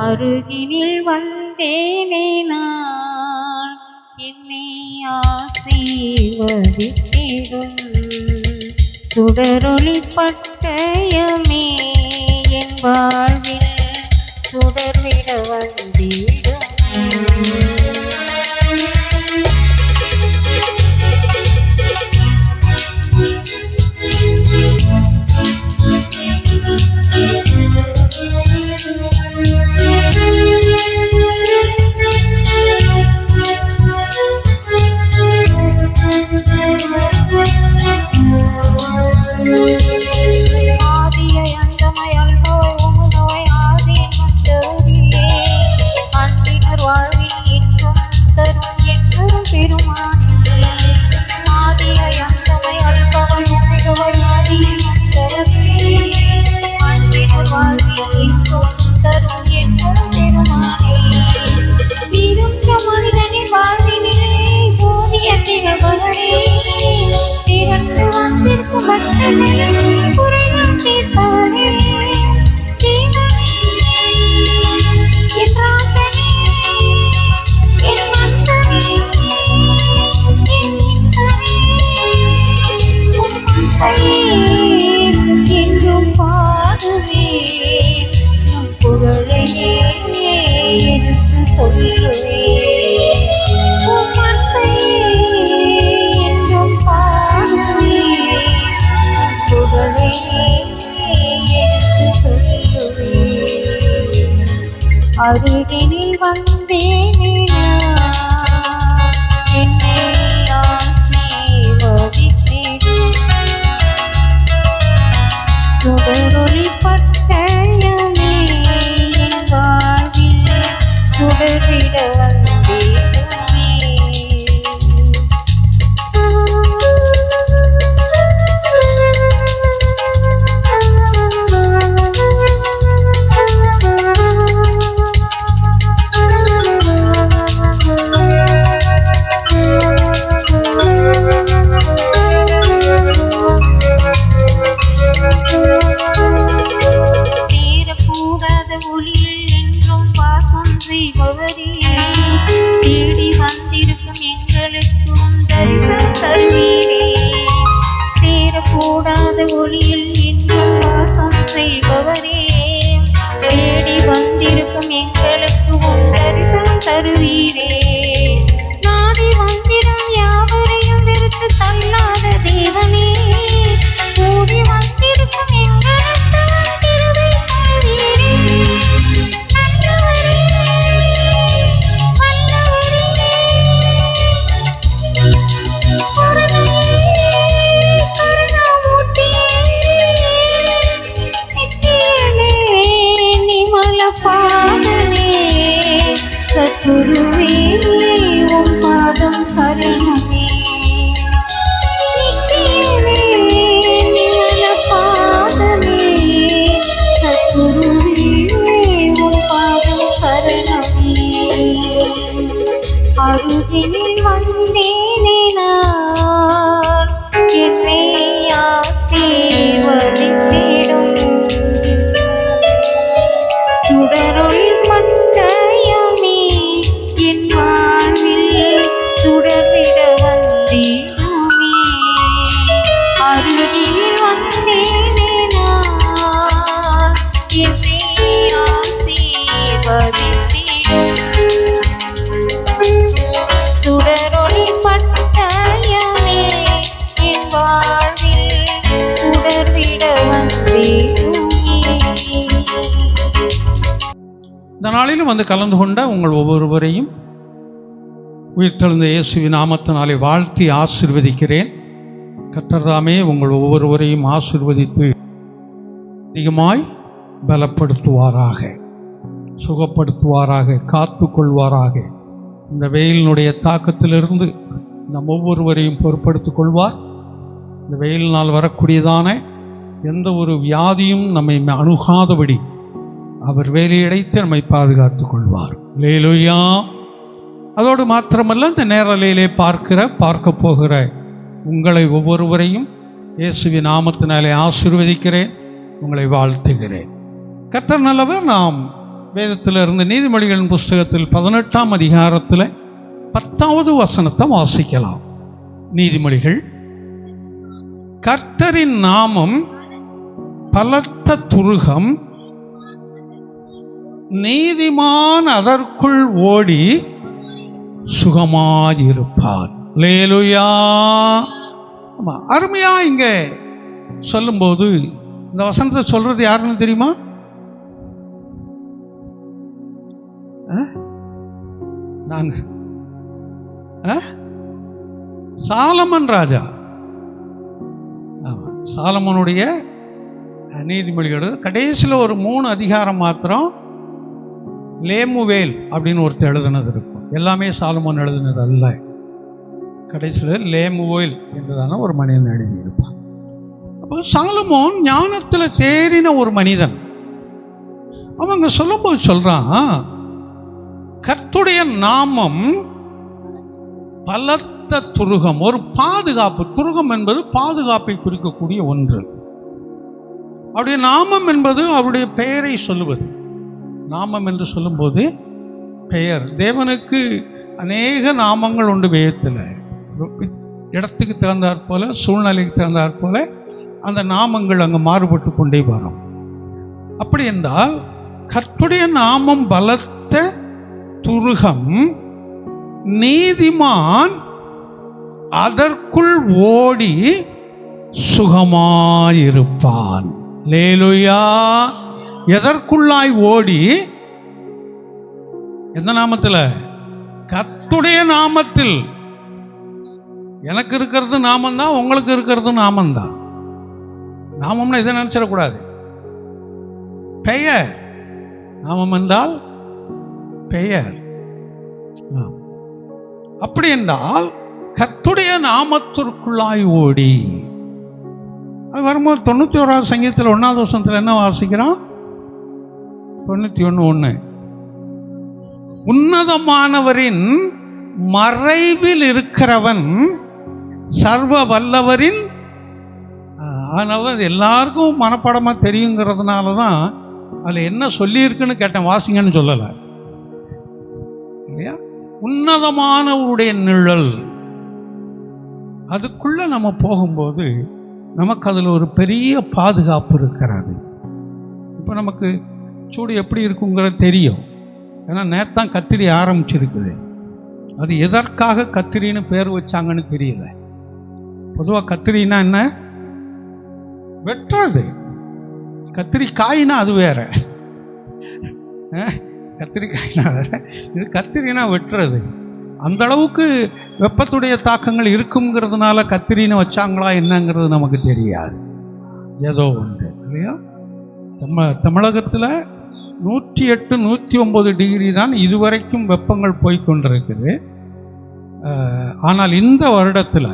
அருகினில் வந்தேனே நான் என்னை ஆசீர்வதித்திடும் சுடரொளி பட்டயமே என் வாழ்வில் சுடர்விட வந்திடும். அருகினில் வந்தேனே என்னை ஆசீர்வதித்திடும் சுடரொளி பட்டயமே என் வாழ்வில் சுடர்விட வந்திடுமே. தேடி வந்திருக்கும் எங்களுக்கும் தரிசனம் தருவீரே. சேரக்கூடாத ஒளியில் என்றும் வாசம் செய்பவரே, தேடி வந்திருக்கும் எங்களுக்கும் தரிசனம் தருவீரே. நாடி வந்திடும் யாவரையும் வெறுத்து தள்ளாத தேவனே, கூடி வந்திருக்கும் எங்களுக்கு கிருபை தருவீரே. குருவே உம் பாதம் சரணமே, நித்தியமே நிமல பாதமே. சத்குருவே உம் பாதம் சரணமே. அருகினில் வந்தேனே நான் என்னை ஆசீர்வதித்திடும் சுடரொளி பட்டயமே என் வாழ்வில் சுடர்விட வந்திடுமே. அருகில் வந்தேனே நான் என்னை ஆசீர்வதித்திடும் சுடரொளி பட்டயமே என் வாழ்வில் சுடர்விட வந்திடுமே. இந்த நாளிலும் வந்து கலந்து கொண்ட உங்கள் ஒவ்வொருவரையும் உயிர்த்தெழுந்த இயேசுவின் நாமத்தினாலே வாழ்த்தி ஆசீர்வதிக்கிறேன். கர்த்தர் உங்கள் ஒவ்வொருவரையும் ஆசீர்வதித்து அதிகமாய் பலப்படுத்துவாராக, சுகப்படுத்துவாராக, காத்து கொள்வாராக. இந்த வெயிலினுடைய தாக்கத்திலிருந்து நம் ஒவ்வொருவரையும் பொறுப்படுத்திக் கொள்வார். இந்த வெயிலினால் வரக்கூடியதான எந்த ஒரு வியாதியும் நம்மை அணுகாதபடி அவர் வேலையடைத்து நம்மை பாதுகாத்துக் கொள்வார். அல்லேலூயா. அதோடு மாத்திரமல்ல, இந்த நேரலையிலே பார்க்க போகிற உங்களை ஒவ்வொருவரையும் இயேசுவின் நாமத்தினாலே ஆசீர்வதிக்கிறேன், உங்களை வாழ்த்துகிறேன். கர்த்தர் நல்லவர். நாம் வேதத்தில் இருந்து நீதிமொழிகளின் புஸ்தகத்தில் 18ஆம் அதிகாரத்தில் 10வது வசனத்தை வாசிக்கலாம். நீதிமொழிகள். கர்த்தரின் நாமம் பலத்த துருகம், நீதிமான் அதற்குள் ஓடி சுகமாயிருப்பார். அல்லேலூயா. அருமையா இங்க சொல்லும்போது இந்த வசனத்தை சொல்றது யாருன்னு தெரியுமா? நாங்க சாலமன் ராஜா. சாலமனுடைய நீதிமொழிகள் கடைசியில் ஒரு 3 அதிகாரம் மாத்திரம் லேமுவேல் அப்படின்னு ஒருத்தர் எழுதுனது இருக்கும். எல்லாமே சாலமோன் எழுதுனது அல்ல. கடைசியில் லேமுவேல் என்றதான ஒரு மனிதன் எழுதியிருப்பான். அப்போ சாலமோன் ஞானத்தில் தேறின ஒரு மனிதன். அவங்க சொல்லும்போது சொல்றான், கர்த்தருடைய நாமம் பலத்த துருகம், ஒரு பாதுகாப்பு. துருகம் என்பது பாதுகாப்பை குறிக்கக்கூடிய ஒன்று. அவருடைய நாமம் என்பது அவருடைய பெயரை சொல்லுவது. நாமம் என்று சொல்லும்போது பெயர். தேவனுக்கு அநேக நாமங்கள் உண்டு வேதத்தில். இடத்துக்கு தகுந்தாற் போல, சூழ்நிலைக்கு தகுந்தாற் போல அந்த நாமங்கள் அங்கே மாறுபட்டு கொண்டே வரும். அப்படி என்றால் கர்த்தருடைய நாமம் பலத்த துருகம், நீதிமான் அதற்குள் ஓடி சுகமாயிருப்பான். அல்லேலூயா. எதற்குள்ளாய் ஓடி? எந்த நாமத்தில்? கர்த்தருடைய நாமத்தில். எனக்கு இருக்கிறது நாமந்தான், உங்களுக்கு இருக்கிறது நாமந்தான். நாமம்னா இதை நினைச்சிடக்கூடாது. பெயர். நாமம் என்றால் பெயர். அப்படி என்றால் கர்த்தருடைய நாமத்திற்குள்ளாய் ஓடி. அது வரும்போது 91வது சங்கீதத்தில் 1வது வசனத்தில் என்ன வாசிக்கிறோம்? 91:1, உன்னதமானவரின் மறைவில் இருக்கிறவன் சர்வ வல்லவரின். அதனால அது எல்லாருக்கும் மனப்பாடமா தெரியுங்கிறதுனால தான் அதில் என்ன சொல்லியிருக்குன்னு கேட்டேன். வாசிங்கன்னு சொல்லலை இல்லையா? உன்னதமானவருடைய நிழல். அதுக்குள்ள நம்ம போகும்போது நமக்கு அதில் ஒரு பெரிய பாதுகாப்பு இருக்கிறது. இப்போ நமக்கு சூடு எப்படி இருக்குங்கிறது தெரியும். ஏன்னா நேத்தான் கத்திரி ஆரம்பிச்சிருக்குது. அது எதற்காக கத்திரின்னு பேர் வச்சாங்கன்னு தெரியல. பொதுவாக கத்திரின்னா என்ன? வெட்டுறது. கத்திரிக்காய்னா அது வேற, கத்திரிக்காய்னா வேற, இது கத்திரினா வெட்டுறது. அந்த அளவுக்கு வெப்பத்துடைய தாக்கங்கள் இருக்குங்கிறதுனால கத்திரின்னு வச்சாங்களா என்னங்கிறது நமக்கு தெரியாது. ஏதோ ஒன்று இல்லையா? தமிழகத்தில் 108, 109 டிகிரி தான் இதுவரைக்கும் வெப்பங்கள் போய்கொண்டிருக்குது. ஆனால் இந்த வருடத்தில்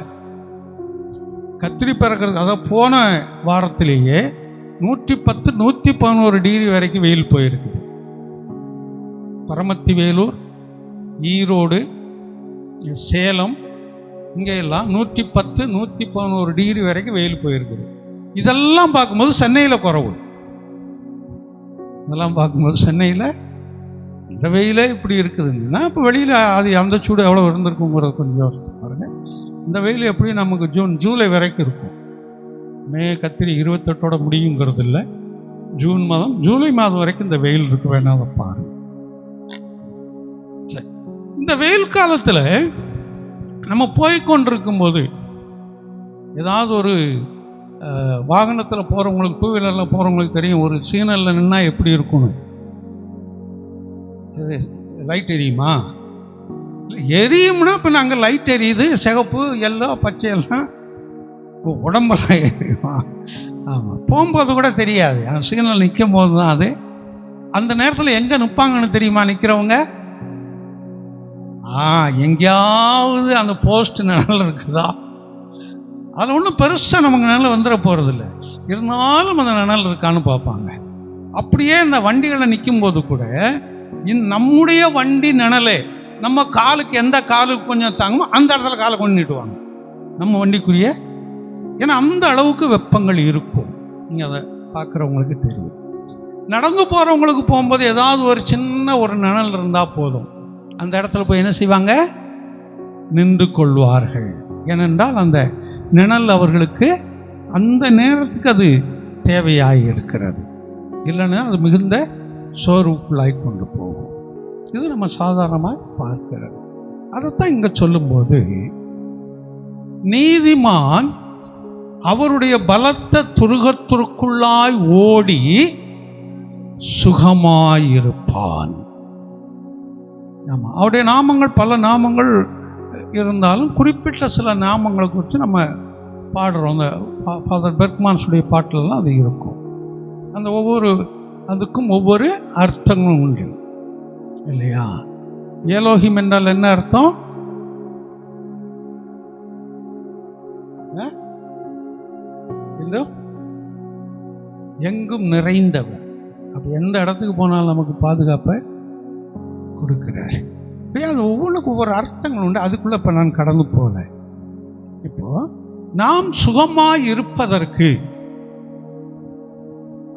கத்திரி பிறக்கிறது, அதாவது போன வாரத்திலேயே 110, 111 டிகிரி வரைக்கும் வெயில் போயிருக்குது. பரமத்தி வேலூர், ஈரோடு, சேலம் இங்கெல்லாம் 110, 111 டிகிரி வரைக்கும் வெயில் போயிருக்குது. இதெல்லாம் பார்க்கும்போது சென்னையில் குறவு. இதெல்லாம் பார்க்கும்போது சென்னையில் இந்த வெயிலே இப்படி இருக்குதுங்கன்னா இப்போ வெளியில் அது அந்த சூடு எவ்வளோ இருந்திருக்குங்கிறத கொஞ்சம் யோசிச்சு பாருங்க. இந்த வெயில் எப்படியும் நமக்கு ஜூலை வரைக்கும் இருக்கும். மே கத்திரி 28ஓட முடியுங்கிறது இல்லை. ஜூன் மாதம், ஜூலை மாதம் வரைக்கும் இந்த வெயில் இருக்க வேணாம். அதை பாருங்க. இந்த வெயில் காலத்தில் நம்ம போய்கொண்டிருக்கும் போது ஏதாவது ஒரு வாகனத்தில் போகிறவங்களுக்கு, 2 வீலரில் போகிறவங்களுக்கு தெரியும் ஒரு சிக்னலில் நின்னா எப்படி இருக்கணும். லைட் எரியுமா? எரியும்னா இப்போ நாங்கள் லைட் எரியுது, சிகப்பு, எல்லோ, பச்சை எல்லாம் உடம்பெல்லாம் எரியுமா? ஆமாம். போகும்போது கூட தெரியாது. அந்த சிக்னல் நிற்கும் போது தான் அது. அந்த நேரத்தில் எங்கே நிற்பாங்கன்னு தெரியுமா நிற்கிறவங்க? எங்கேயாவது அந்த போஸ்ட் நிழல் இருக்குதா? அதில் ஒன்றும் பெருசாக நமக்கு நிழல் வந்துட போகிறதில்ல. இருந்தாலும் அந்த நிழல் இருக்கான்னு பார்ப்பாங்க. அப்படியே இந்த வண்டிகளை நிற்கும் போது கூட நம்முடைய வண்டி நிழலே நம்ம காலுக்கு எந்த காலுக்கு கொஞ்சம் தாங்குமோ அந்த இடத்துல காலை கொண்டு நீட்டுவாங்க நம்ம வண்டிக்குரிய. ஏன்னா அந்த அளவுக்கு வெப்பங்கள் இருக்கும். நீங்கள் அதை பார்க்குறவங்களுக்கு தெரியும். நடந்து போறவங்களுக்கு போகும்போது ஏதாவது ஒரு சின்ன ஒரு நிழல் இருந்தா போதும், அந்த இடத்துல போய் என்ன செய்வாங்க? நின்று கொள்வார்கள். ஏனென்றால் அந்த நிழல் அவர்களுக்கு அந்த நேரத்துக்கு அது தேவையாய் இருக்கிறது. இல்லைன்னா அது மிகுந்த சோர்வுக்குள்ளாய் கொண்டு போகும். இது நம்ம சாதாரணமாக பார்க்கிறது. அதைத்தான் இங்க சொல்லும்போது, நீதிமான் அவருடைய பலத்த துருகத்திற்குள்ளாய் ஓடி சுகமாயிருப்பான். ஆமா, அவருடைய நாமங்கள் பல நாமங்கள் இருந்தாலும் குறிப்பிட்ட சில நாமங்களை குறித்து நம்ம பாடுறோம். அந்த ஃபாதர் பெர்க்மான்ஸுடைய பாட்டிலெல்லாம் அது இருக்கும். அந்த ஒவ்வொரு அதுக்கும் ஒவ்வொரு அர்த்தங்களும் உண்டு இல்லையா? ஏலோஹிம் என்றால் என்ன அர்த்தம்? எங்கும் நிறைந்தவர். அப்ப எந்த இடத்துக்கு போனாலும் நமக்கு பாதுகாப்பை கொடுக்கிறார். அது ஒவ்வொன்றுக்கும் ஒவ்வொரு அர்த்தங்கள் உண்டு. அதுக்குள்ள இப்ப நான் கடந்து போல. இப்போ நாம் சுகமாய் இருப்பதற்கு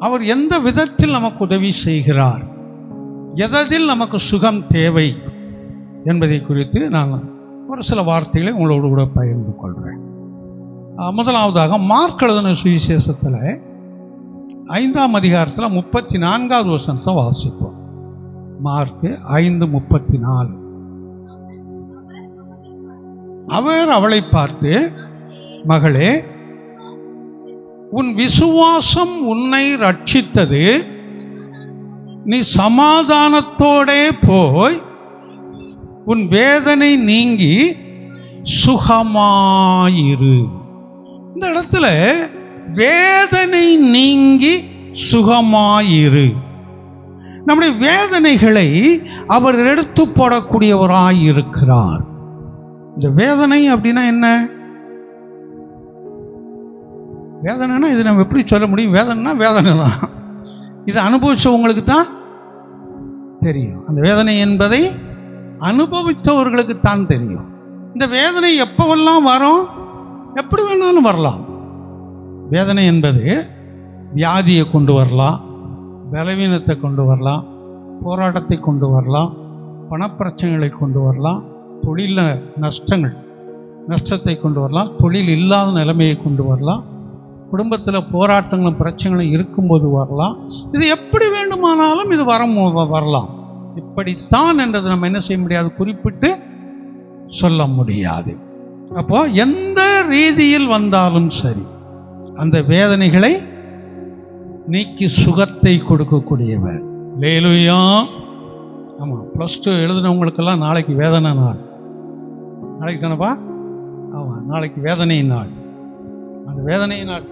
அவர் எந்த விதத்தில் நமக்கு உதவி செய்கிறார், எதில் நமக்கு சுகம் தேவை என்பதை குறித்து நான் ஒரு சில வார்த்தைகளை உங்களோடு கூட பகிர்ந்து கொள்கிறேன். முதலாவதாக மார்க் எழுதின சுவிசேஷத்தில் 5ஆம் அதிகாரத்தில் 34வது வசனத்தை வாசிப்போம். மார்க் 5:34. அவர் அவளை பார்த்து, மகளே, உன் விசுவாசம் உன்னை ரட்சித்தது, நீ சமாதானத்தோடே போய் உன் வேதனை நீங்கி சுகமாயிரு. இந்த இடத்துல வேதனை நீங்கி சுகமாயிரு. நம்முடைய வேதனைகளை அவர் எடுத்து போடக்கூடியவராயிருக்கிறார். இந்த வேதனை அப்படின்னா என்ன? வேதனைனா இது நம்ம எப்படி சொல்ல முடியும்? வேதனைனா வேதனை தான். இதை அனுபவிச்சவங்களுக்கு தான் தெரியும். அந்த வேதனை என்பதை அனுபவித்தவர்களுக்கு தான் தெரியும். இந்த வேதனை எப்பவெல்லாம் வரும்? எப்படி வேணாலும் வரலாம். வேதனை என்பது வியாதியை கொண்டு வரலாம், பலவீனத்தை கொண்டு வரலாம், போராட்டத்தை கொண்டு வரலாம், பணப்பிரச்சனைகளை கொண்டு வரலாம், தொழில நஷ்டத்தை கொண்டு வரலாம், தொழில் இல்லாத நிலைமையை கொண்டு வரலாம், குடும்பத்தில் போராட்டங்களும் பிரச்சனைகளும் இருக்கும்போது வரலாம். இது எப்படி வேண்டுமானாலும் இது வரலாம். இப்படித்தான் என்றது நம்ம என்ன செய்ய முடியாது, குறிப்பிட்டு சொல்ல முடியாது. அப்போ எந்த ரீதியில் வந்தாலும் சரி, அந்த வேதனைகளை நீக்கி சுகத்தை கொடுக்கக்கூடியவர். லேலுயா. ஆமாம், +2 எழுதினவங்களுக்கெல்லாம் நாளைக்கு வேதனை நாள். நாளைக்கு தானப்பா? ஆமாம், நாளைக்கு வேதனை நாள். அந்த வேதனை நாள்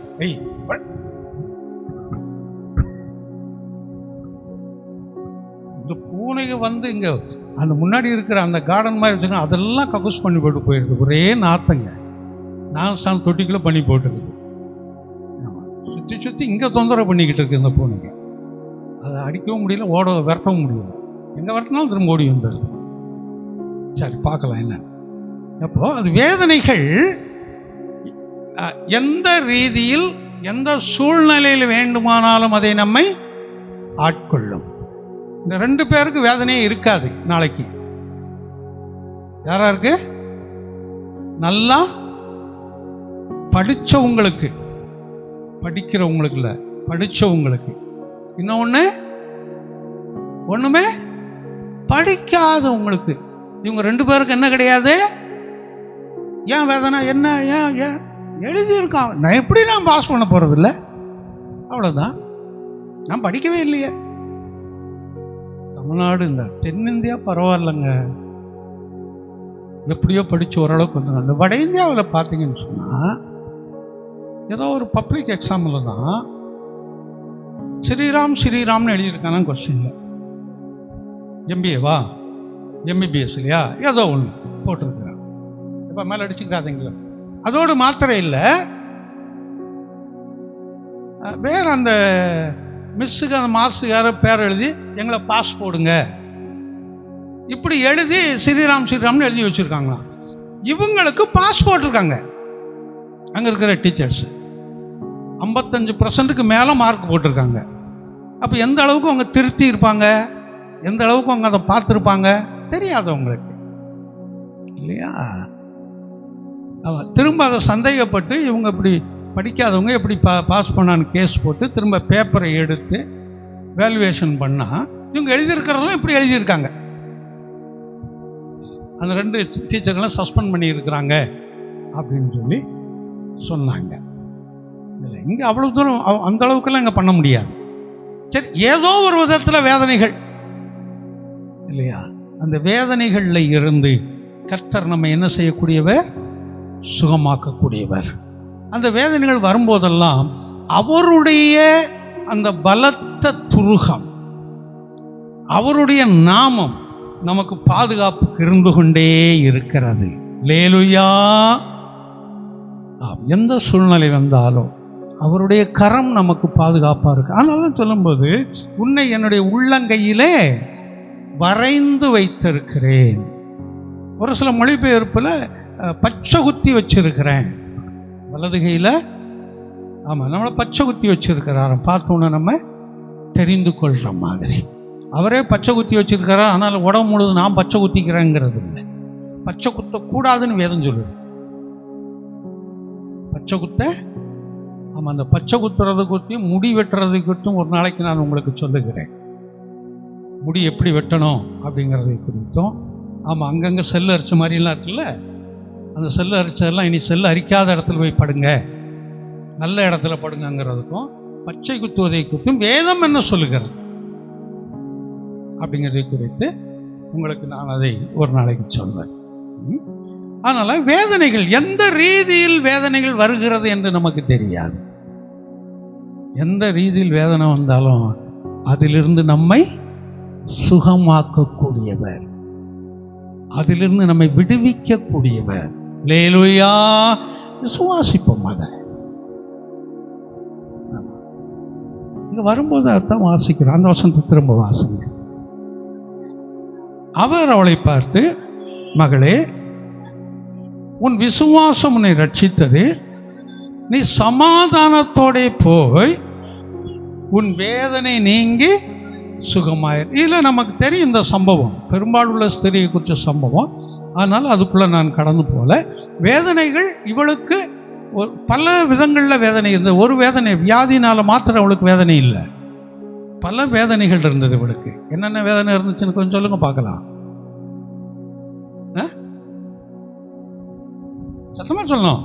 இந்த பூனைக்கு வந்து இங்க அந்த முன்னாடி இருக்கிற அந்த கார்டன் மாதிரி வச்சுக்கோங்க, அதெல்லாம் கக்கூஸ் பண்ணி போட்டு போயிருக்கு. ஒரே நாத்தங்க. நான் தொட்டிக்குள்ள பண்ணி போட்டுருக்கு. சுற்றி சுற்றி இங்கே தொந்தரவு பண்ணிக்கிட்டு இருக்கு இந்த பூனைக்கு. அதை அடிக்கவும் முடியல, விரட்டவும் முடியல. எங்கே விரட்டினாலும் திரும்ப ஓடி வந்துடுது. சரி, பார்க்கலாம் என்ன. அப்போ அது வேதனைகள் எந்த ரீதியில் எந்த சூழ்நிலையில் வேண்டுமானாலும் அதை நம்மை ஆட்கொள்ளும். இந்த 2 பேருக்கு வேதனையே இருக்காது நாளைக்கு. யாராருக்கு? நல்லா படிச்சவங்களுக்கு, படிக்கிறவங்களுக்கு இல்லை, படிச்சவங்களுக்கு. இன்னொன்று ஒண்ணுமே படிக்காதவங்களுக்கு. இவங்க 2 பேருக்கு என்ன கிடையாது. ஏன் வேதனை? என்ன? ஏன் எழுதியிருக்கான், நான் எப்படி நான் பாஸ் பண்ண போறது இல்லை, அவ்வளவுதான். நான் படிக்கவே இல்லையே. தமிழ்நாடு இந்த தென்னிந்தியா பரவாயில்லைங்க, எப்படியோ படிச்சு ஓரளவுக்கு வந்து. அந்த வட இந்தியாவில் பார்த்தீங்கன்னு சொன்னா ஏதோ ஒரு பப்ளிக் எக்ஸாம்ல தான் ஸ்ரீராம்னு எழுதியிருக்கான கொஸ்டின்ல. எம்பிஏவா எம்பிபிஎஸ் இல்லையா, ஏதோ ஒன்று போட்டிருக்கிறான். இப்போ மேலே அடிச்சுக்காதீங்களா. அதோடு மாத்திரம் இல்லை, வேற அந்த மிஸ்ஸுக்கு அந்த மாஸ்டர் யாரோ பேர் எழுதி எங்களை பாஸ் போடுங்க இப்படி எழுதி ஸ்ரீராம்னு எழுதி வச்சிருக்காங்களா. இவங்களுக்கு பாஸ் போட்டிருக்காங்க. அங்கே இருக்கிற டீச்சர்ஸ் 55% மேலே மார்க் போட்டிருக்காங்க. அப்போ எந்த அளவுக்கு அவங்க திருத்தி இருப்பாங்க, எந்த அளவுக்கு அவங்க அதை பார்த்துருப்பாங்க தெரியாது அவங்களுக்கு இல்லையா? திரும்ப அதை சந்தேகப்பட்டு இவங்க இப்படி படிக்காதவங்க எப்படி பாஸ் பண்ணான்னு கேஸ் போட்டு திரும்ப பேப்பரை எடுத்து வேல்யூவேஷன் பண்ணால் இவங்க எழுதியிருக்கிறதெல்லாம் இப்படி எழுதியிருக்காங்க. அந்த 2 டீச்சர்கள்லாம் சஸ்பெண்ட் பண்ணியிருக்கிறாங்க அப்படின்னு சொல்லி சொன்னாங்க. இல்லை, இங்கே அவ்வளோ தூரம் அந்த அளவுக்குலாம் இங்கே பண்ண முடியாது. சரி, ஏதோ ஒரு விதத்தில் வேதனைகள் இல்லையா? அந்த வேதனைகளில் இருந்து கர்த்தர் நம்ம என்ன செய்யக்கூடியவர்? சுகமாக்கக்கூடியவர். அந்த வேதனைகள் வரும்போதெல்லாம் அவருடைய அந்த பலத்த துருகம், அவருடைய நாமம் நமக்கு பாதுகாப்புக்கு இருந்து கொண்டே இருக்கிறது. அல்லேலூயா. எந்த சூழ்நிலை வந்தாலும் அவருடைய கரம் நமக்கு பாதுகாப்பாக இருக்கு. அதனால சொல்லும்போது உன்னை என்னுடைய உள்ளங்கையிலே வரைந்து வைத்திருக்கிறேன். ஒரு சில மொழிபெயர்ப்பில் பச்சை குத்தி வச்சிருக்கிறேன் வலது கையில். ஆமாம், நம்மளை பச்சை குத்தி வச்சிருக்கிறாரு. பார்த்தோன்னே நம்ம தெரிந்து கொள்கிற மாதிரி அவரே பச்சை குத்தி வச்சிருக்கிறார். அதனால் உடம்பு முழுது நான் பச்சை குத்திக்கிறேங்கிறது இல்லை. பச்சை குத்தக்கூடாதுன்னு வேதம் சொல்லுது. பச்சை குத்த, ஆமாம், அந்த பச்சை குத்துறது குறித்தும் முடி வெட்டுறது குறித்தும் ஒரு நாளைக்கு நான் உங்களுக்கு சொல்லுகிறேன். முடி எப்படி வெட்டணும் அப்படிங்கிறதை குறித்தும். ஆமாம், அங்கங்கே செல்லு அரிச்ச மாதிரிலாம் இருக்குல்ல, அந்த செல்லு அரிச்சதெல்லாம் இனி செல்லு அரிக்காத இடத்துல போய் படுங்க, நல்ல இடத்துல படுங்கிறதுக்கும் பச்சை குத்துவதை குறித்தும் வேதம் என்ன சொல்லுகிறது அப்படிங்கிறதை குறித்து உங்களுக்கு நான் அதை ஒரு நாளைக்கு சொல்வேன். அதனால் வேதனைகள் எந்த ரீதியில் வேதனைகள் வருகிறது என்று நமக்கு தெரியாது. எந்த ரீதியில் வேதனை வந்தாலும் அதிலிருந்து நம்மை சுகமாக்கக்கூடியவர், அதிலிருந்து நம்மை விடுவிக்கக்கூடியவர். அல்லேலூயா. விசுவாசிப்போம். அதை இங்க வரும்போது அர்த்தம் வாசிக்கிறோம். அந்த வசனத்தை திரும்ப வாசிங்க. அவர் அவளை பார்த்து, மகளே, உன் விசுவாசம் உன்னை ரட்சித்தது, நீ சமாதானத்தோட போய் உன் வேதனை நீங்கி சுகமாயிரு. இதில் நமக்கு தெரியும் இந்த சம்பவம், பெரும்பாலுள்ள ஸ்திரியை குறித்த சம்பவம். அதனால் அதுக்குள்ளே நான் கடந்து போல. வேதனைகள் இவளுக்கு பல விதங்களில் வேதனை இருந்தது. ஒரு வேதனை வியாதினால் மாத்திரம் அவளுக்கு வேதனை இல்லை, பல வேதனைகள் இருந்தது இவளுக்கு. என்னென்ன வேதனை இருந்துச்சுன்னு கொஞ்சம் சொல்லுங்க பார்க்கலாம். சத்தமா சொல்லணும்.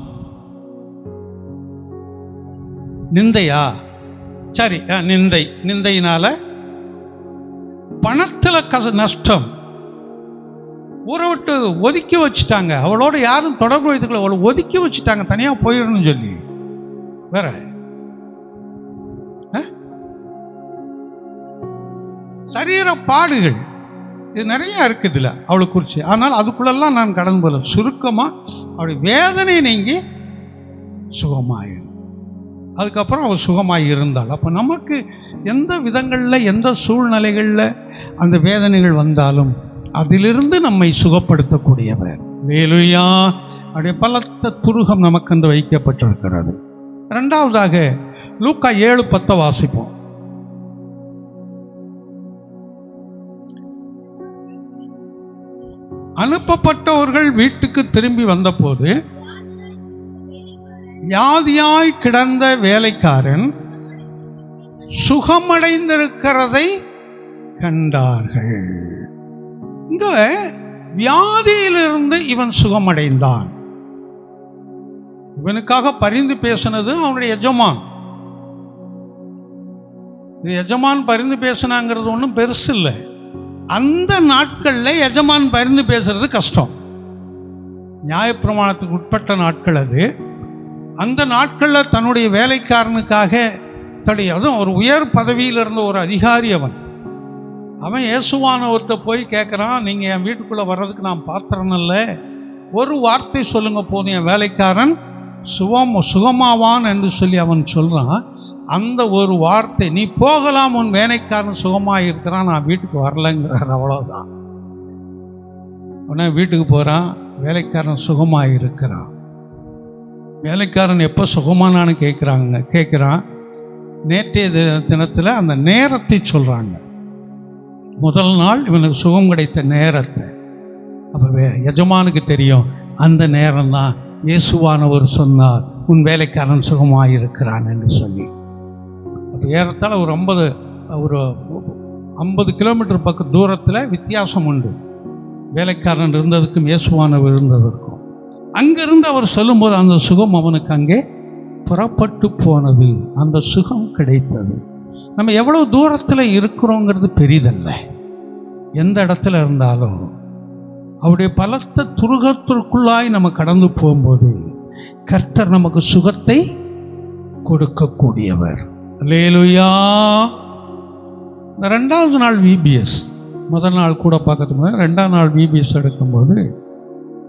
நிந்தையா? சரி, நிந்தையினால பணத்தில் நஷ்டம், ஊரை விட்டு ஒதுக்கி வச்சுட்டாங்க. அவளோட யாரும் தொடர்பு வைத்துக்கல, அவளை ஒதுக்கி வச்சுட்டாங்க, தனியாக போயிடணும்னு சொல்லி. வேற சரீர பாடுகள், இது நிறைய இருக்குதுல அவளுக்கு குறிச்சு. ஆனால் அதுக்குள்ளெல்லாம் நான் கடந்து போல. சுருக்கமாக அவளுடைய வேதனை நீங்கி சுகமாயிடும். அதுக்கப்புறம் அவள் சுகமாகி இருந்தாள். அப்போ நமக்கு எந்த விதங்களில் எந்த சூழ்நிலைகளில் அந்த வேதனைகள் வந்தாலும் அதிலிருந்து நம்மை சுகப்படுத்தக்கூடியவர். அல்லேலூயா. அவருடைய பலத்த துருகம் நமக்கு அந்த வைக்கப்பட்டிருக்கிறது. இரண்டாவதாக லூக்கா 7:10 வாசிப்போம். அனுப்பப்பட்டவர்கள் வீட்டுக்கு திரும்பி வந்தபோது வியாதியாய் கிடந்த வேலைக்காரன் சுகமடைந்திருக்கிறதை கண்டார்கள். இங்க வியாதியிலிருந்து இவன் சுகமடைந்தான். இவனுக்காக பரிந்து பேசினது அவனுடைய எஜமான். எஜமான் பரிந்து பேசினாங்கிறது ஒன்றும் பெருசு இல்லை. அந்த நாட்களில் எஜமான் பரிந்து பேசுறது கஷ்டம். நியாயப்பிரமாணத்துக்கு உட்பட்ட நாட்கள் அது. அந்த நாட்களில் தன்னுடைய வேலைக்காரனுக்காக அதுவும் ஒரு உயர் பதவியில் இருந்த ஒரு அதிகாரி அவன் இயேசுவானவர்கிட்ட போய் கேட்குறான், நீங்கள் என் வீட்டுக்குள்ளே வர்றதுக்கு நான் பாத்திரம் இல்லை, ஒரு வார்த்தை சொல்லுங்க போதும், என் வேலைக்காரன் சுகமாவான் என்று சொல்லி அவன் சொல்கிறான். அந்த ஒரு வார்த்தை, நீ போகலாம், உன் வேலைக்காரன் சுகமாக இருக்கிறான், நான் வீட்டுக்கு வரலைங்கிறார். அவ்வளோதான். உடனே வீட்டுக்கு போகிறான், வேலைக்காரன் சுகமாக இருக்கிறான். வேலைக்காரன் எப்போ சுகமானான்னு கேட்குறான். நேற்றைய தினத்தில் அந்த நேரத்தை சொல்கிறாங்க. முதல் நாள் இவனுக்கு சுகம் கிடைத்த நேரத்தை. அப்போ எஜமானுக்கு தெரியும் அந்த நேரம் தான் இயேசுவானவர் சொன்னார் உன் வேலைக்காரன் சுகமாக இருக்கிறான் என்று சொல்லி. அப்போ ஏறத்தாழ ஒரு 50 கிலோமீட்டர் பக்கம் தூரத்தில் வித்தியாசம் உண்டு வேலைக்காரன் இருந்ததுக்கும் இயேசுவானவர் இருந்ததற்கும். அங்கிருந்து அவர் சொல்லும்போது அந்த சுகம் அவனுக்கு அங்கே புறப்பட்டு போனது, அந்த சுகம் கிடைத்தது. நம்ம எவ்வளவு தூரத்தில் இருக்கிறோங்கிறது பெரிதல்ல. எந்த இடத்துல இருந்தாலும் அவருடைய பலத்த துருகத்திற்குள்ளாய் நம்ம கடந்து போகும்போது கர்த்தர் நமக்கு சுகத்தை கொடுக்கக்கூடியவர். அல்லேலூயா. இந்த 2வது நாள் VBS, முதல் நாள் கூட பார்க்கறதுக்கு போது 2ஆம் நாள் VBS எடுக்கும்போது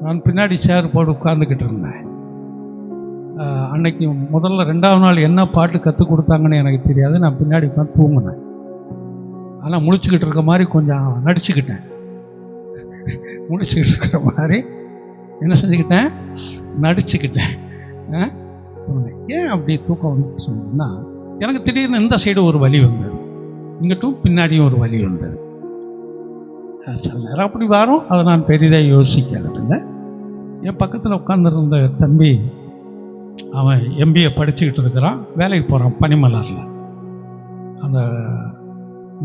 நான் பின்னாடி சேர் போட்டு உட்கார்ந்துக்கிட்டு இருந்தேன். அன்னைக்கு முதல்ல 2ஆவது நாள் என்ன பாட்டு கற்றுக் கொடுத்தாங்கன்னு எனக்கு தெரியாது. நான் பின்னாடி உட்காந்து தூங்கினேன். ஆனால் முழிச்சுக்கிட்டு இருக்க மாதிரி கொஞ்சம் நடிச்சுக்கிட்டேன். முழிச்சுக்கிட்டு இருக்கிற மாதிரி என்ன செஞ்சுக்கிட்டேன், நடிச்சுக்கிட்டேன். ஏன் அப்படி தூக்கம் வந்து சொன்னா, எனக்கு திடீர்னு இந்த சைடு ஒரு வலி வந்தது, இங்கிட்டும் பின்னாடியும் ஒரு வலி வந்தது. சில நேரம் அப்படி வரும், அதை நான் பெரிதாக யோசிக்கிறதில்லை. என் பக்கத்தில் உட்காந்துருந்த தம்பி, அவன் MBA படிச்சுக்கிட்டு இருக்கிறான், வேலைக்கு போகிறான் பனிமலரில். அந்த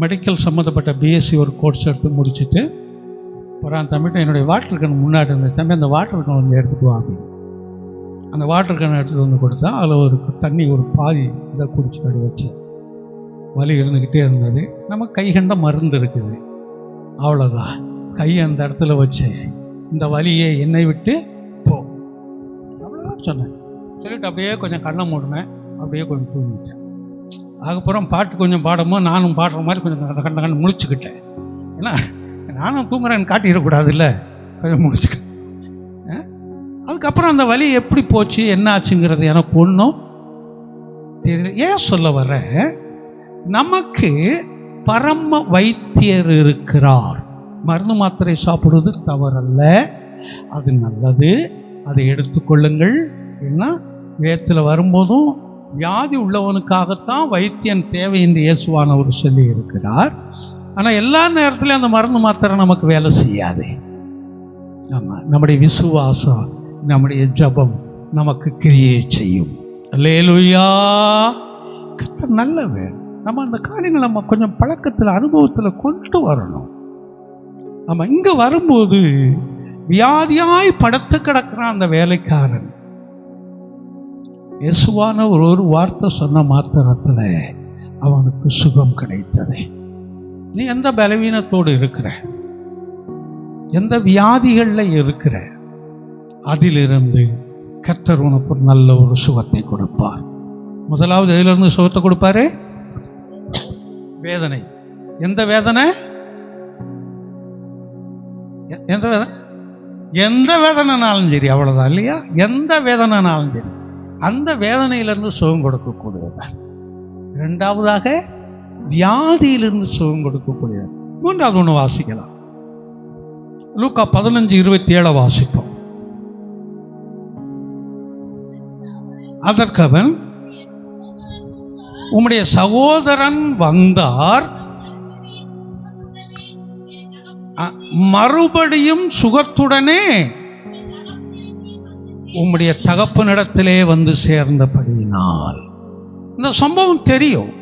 மெடிக்கல் சம்மந்தப்பட்ட BSc ஒரு கோர்ஸ் எடுத்து முடிச்சுட்டு போகிறான். தம்பிட்ட என்னுடைய வாட்டர் கேன் முன்னாடி இருந்த தம்பி அந்த வாட்டர் கேன் வந்து எடுத்துகிட்டு வா அப்படின்னு. அந்த வாட்டர் கேன் எடுத்துகிட்டு வந்து கொடுத்தா அதில் ஒரு தண்ணி ஒரு பாதி இதை குடிச்சு வச்சு வலி இருந்துக்கிட்டே இருந்தது. நம்ம கை கண்ட மருந்து இருக்குது, அவ்வளோதான். கையை அந்த இடத்துல வச்சு இந்த வலியை என்னை விட்டு போ, அவ்வளோதான் சொன்னேன். சொல்லிட்டு அப்படியே கொஞ்சம் கண்ணை மூடினேன், அப்படியே கொஞ்சம் தூங்கிட்டேன். அதுக்கப்புறம் பாட்டு கொஞ்சம் பாடும்போது நானும் பாடுற மாதிரி கொஞ்சம் கண்ணை முழிச்சுக்கிட்டேன். ஏன்னா நானும் தூங்குறேன்னு காட்டிடக்கூடாது இல்லை, கொஞ்சம் முடிச்சுக்கிட்டேன். அதுக்கப்புறம் அந்த வலி எப்படி போச்சு என்ன ஆச்சுங்கிறது எனக்கு ஒன்றும் தெரியல. ஏன் சொல்ல வர, நமக்கு பரம வைத்தியர் இருக்கிறார். மருந்து மாத்திரை சாப்பிடுவது தவறல்ல, அது நல்லது, அதை எடுத்துக்கொள்ளுங்கள். ஏன்னா வேதத்தில் வரும்போதும் வியாதி உள்ளவனுக்காகத்தான் வைத்தியன் தேவை என்று இயேசுவானவர் சொல்லி இருக்கிறார். ஆனால் எல்லா நேரத்திலையும் அந்த மருந்து மாத்திரை நமக்கு வேலை செய்யாது. ஆமாம், நம்முடைய விசுவாசம், நம்முடைய ஜபம் நமக்கு கிரியை செய்யும். அல்லேலூயா. கர்த்தர் நல்லவர். நம்ம அந்த காரியங்களை நம்ம கொஞ்சம் பழக்கத்தில் அனுபவத்தில் கொண்டு வரணும். ஆமாம், இங்கே வரும்போது வியாதியாய் படுத்து கிடக்கிறான் அந்த வேலைக்காரன். இயேசுவான ஒரு வார்த்தை சொன்ன மாத்திரத்தில் அவனுக்கு சுகம் கிடைத்தது. நீ எந்த பலவீனத்தோடு இருக்கிற, எந்த வியாதிகளில் இருக்கிற, அதிலிருந்து கர்த்தர் உனக்கு ஒரு நல்ல ஒரு சுகத்தை கொடுப்பார். முதலாவது எதிலிருந்து சுகத்தை கொடுப்பாரு? வேதனை. எந்த வேதனை? எந்த வேதனை? எந்த வேதனைனாலும் சரி, அவ்வளவுதான் இல்லையா? எந்த வேதனைனாலும் சரி, அந்த வேதனையிலிருந்து சுகம் கொடுக்கக்கூடியது. இரண்டாவதாக வியாதியிலிருந்து சுகம் கொடுக்கக்கூடியது. மூன்றாவது ஒன்று வாசிக்கலாம். லூக்கா 15:27 வாசிப்போம். அதற்கு அவன், உம்முடைய சகோதரன் வந்தார், மறுபடியும் சுகத்துடனே உம்முடைய தகப்பனிடத்திலே வந்து சேர்ந்தபடியினால். இந்த சம்பவம் தெரியும்.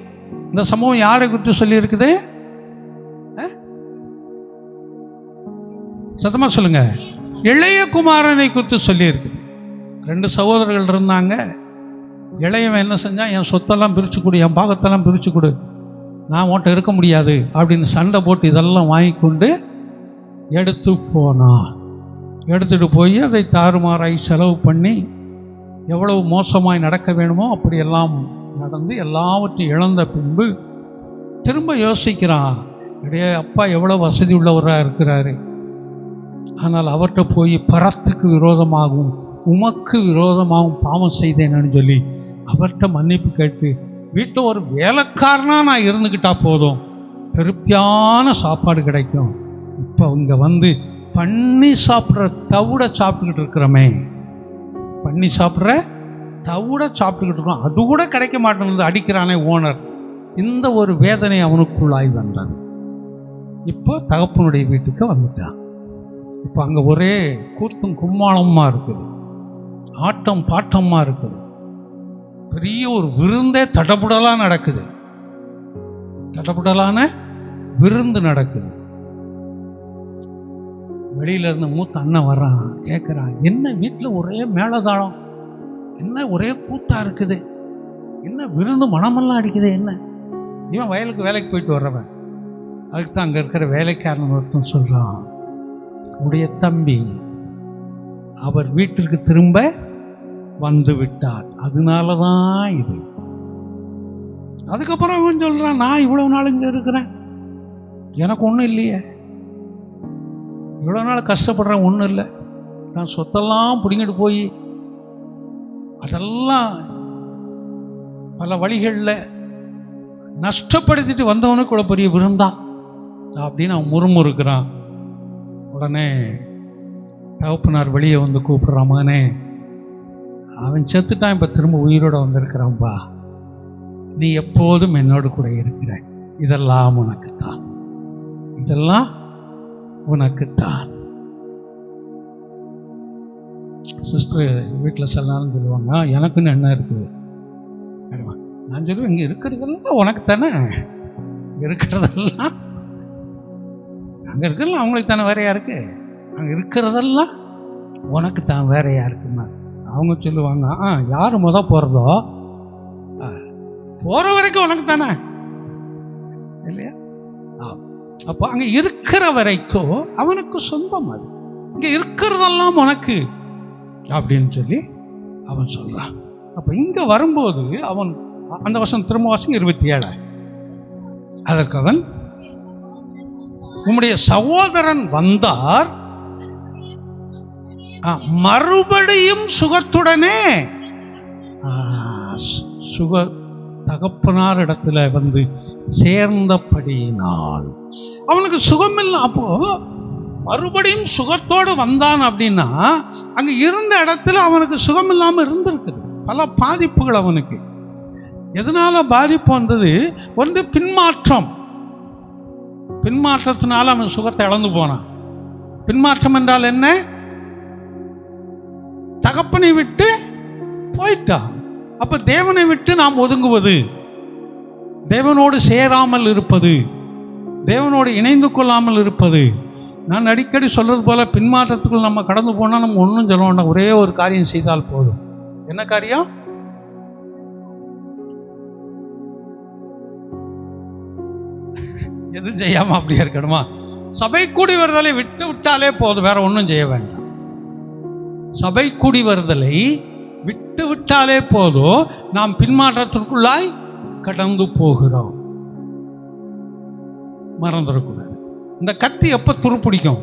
இந்த சம்பவம் யாரை குறித்து சொல்லி இருக்குது? சத்தமா சொல்லுங்க. இளைய குமாரனை குறித்து சொல்லி இருக்குது. 2 சகோதரர்கள் இருந்தாங்க. இளையவன் என்ன செஞ்சான், என் சொத்தெல்லாம் பிரிச்சு கொடு, என் பாகத்தெல்லாம் பிரிச்சு கொடு, நான் உன்கிட்ட இருக்க முடியாது அப்படின்னு சண்டை போட்டு இதெல்லாம் வாங்கி கொண்டு எடுத்து போனான். எடுத்துட்டு போய் அதை தாறுமாறாய் செலவு பண்ணி எவ்வளவு மோசமாய் நடக்க வேணுமோ அப்படியெல்லாம் நடந்து எல்லாவற்றையும் இழந்த பின்பு திரும்ப யோசிக்கிறான், இடையே அப்பா எவ்வளோ வசதி உள்ளவராக இருக்கிறாரு, ஆனால் அவர்கிட்ட போய் பரத்துக்கு விரோதமாகவும் உமக்கு விரோதமாகவும் பாவம் செய்தேன்னு சொல்லி அவர்கிட்ட மன்னிப்பு கேட்டு வீட்டில் ஒரு வேலைக்காரனா நான் இருந்துக்கிட்டா போதும், திருப்தியான சாப்பாடு கிடைக்கும். இப்போ இங்கே வந்து பண்ணி சாப்பிட்ற தவிட சாப்பிட்டுக்கிட்டு இருக்கிறோமே, பண்ணி சாப்பிட்ற தவிட சாப்பிட்டுக்கிட்டு இருக்கோம், அது கூட கிடைக்க மாட்டேங்குது, அடிக்கிறானே ஓனர். இந்த ஒரு வேதனை அவனுக்குள்ளாய் வந்தது. இப்போ தகப்பனுடைய வீட்டுக்கு வந்துட்டான். இப்போ அங்கே ஒரே கூத்தும் கும்மாளமாக இருக்குது, ஆட்டம் பாட்டமாக இருக்குது, பெரிய ஒரு விருந்தே தடபுடலாக நடக்குது, தடபுடலான விருந்து நடக்குது. வெளியில இருந்து மூத்த அண்ணன் வர்றான், கேட்குறான், என்ன வீட்டில் ஒரே மேளதாளம், என்ன ஒரே கூத்தா இருக்குது, என்ன விருந்து மனமெல்லாம் அடிக்குது, என்ன? இவன் வயலுக்கு வேலைக்கு போயிட்டு வர்றவன். அதுக்கு தான் அங்கே இருக்கிற வேலைக்காரன் ஒருத்தன் சொல்கிறான், உடைய தம்பி அவர் வீட்டிற்கு திரும்ப வந்து விட்டார், அதனால தான் இது. அதுக்கப்புறம் அவன் சொல்கிறான், நான் இவ்வளோ நாள் இங்கே இருக்கிறேன், எனக்கு ஒன்றும் இல்லையே, இவ்வளோ நாள் கஷ்டப்படுறேன், ஒன்றும் இல்லை, நான் சொத்தெல்லாம் பிடிங்கிட்டு போய் அதெல்லாம் பல வழிகளில் நஷ்டப்படுத்திட்டு வந்தவனுக்கு கூட பெரிய விருந்தா அப்படின்னு அவன் முறுமுறுக்கிறான். உடனே தகப்பனார் வெளியே வந்து கூப்பிடுறான், மகனே அவன் செத்துட்டான், இப்போ திரும்ப உயிரோட வந்திருக்கிறான்பா, நீ எப்போதும் என்னோடு கூட இருக்கிற, இதெல்லாம் உனக்குத்தான், இதெல்லாம் உனக்குத்தான். சிஸ்டர் வீட்டில் சொல்லாலும் சொல்லுவாங்க, எனக்குன்னு என்ன இருக்குது, நான் சொல்லுவேன், இங்கே இருக்கிறதெல்லாம் உனக்கு தானே, இங்கே இருக்கிறதெல்லாம் அங்கே இருக்கிறதெல்லாம் அவங்களுக்கு தானே, வேறையா இருக்கு, அங்கே இருக்கிறதெல்லாம் உனக்கு தான், வேறையா இருக்குமா. அவங்க சொல்லுவாங்க, யார் போகிறதோ போகிற வரைக்கும் உனக்கு தானே, இல்லையா? அப்போ அங்கே இருக்கிற வரைக்கும் அவனுக்கு சொந்தம், அது இங்கே இருக்கிறதெல்லாம் உனக்கு அப்படின்னு சொல்லி அவன் சொல்றான். அப்போ இங்கே வரும்போது அவன் அந்த வருஷம் திரும்ப வருஷம் 27, அதற்கு அவன், உம்முடைய சகோதரன் வந்தார், மறுபடியும் சுகத்துடனே, சுக தகப்பனார் இடத்துல வந்து சேர்ந்தபடியினால் அவனுக்கு சுகம் இல்லை. அப்போ மறுபடியும் சுகத்தோடு வந்தான் அப்படின்னா அங்க இருந்த இடத்துல அவனுக்கு சுகம் இல்லாமல் இருந்திருக்குது, பல பாதிப்புகள் அவனுக்கு. எதனால பாதிப்பு வந்தது? ஒன்று பின்மாற்றம், பின்மாற்றத்தினால அவன் சுகத்தை இழந்து போனான். பின்மாற்றம் என்றால் என்ன? தகப்பனை விட்டு போயிட்டான். அப்ப தேவனை விட்டு நாம் ஒதுங்குவது, தேவனோடு சேராமல் இருப்பது, தேவனோடு இணைந்து கொள்ளாமல் இருப்பது. நான் அடிக்கடி சொல்றது போல, பின்மாற்றத்துக்குள் நம்ம கடந்து போனா நம்ம ஒன்றும் சொல்ல வேண்டாம், ஒரே ஒரு காரியம் செய்தால் போதும். என்ன காரியம்? எதுவும் செய்யாம அப்படியே இருக்கணுமா? சபை கூடி வருதலை விட்டு விட்டாலே போதும், வேற ஒன்றும் செய்ய வேண்டாம். சபை கூடி வருதலை விட்டு விட்டாலே போதும், நாம் பின்மாற்றத்திற்குள்ளாய் கடந்து போகிறோம். மறந்துடக்கூடாது. இந்த கத்தி எப்ப துருப்பிடிக்கும்?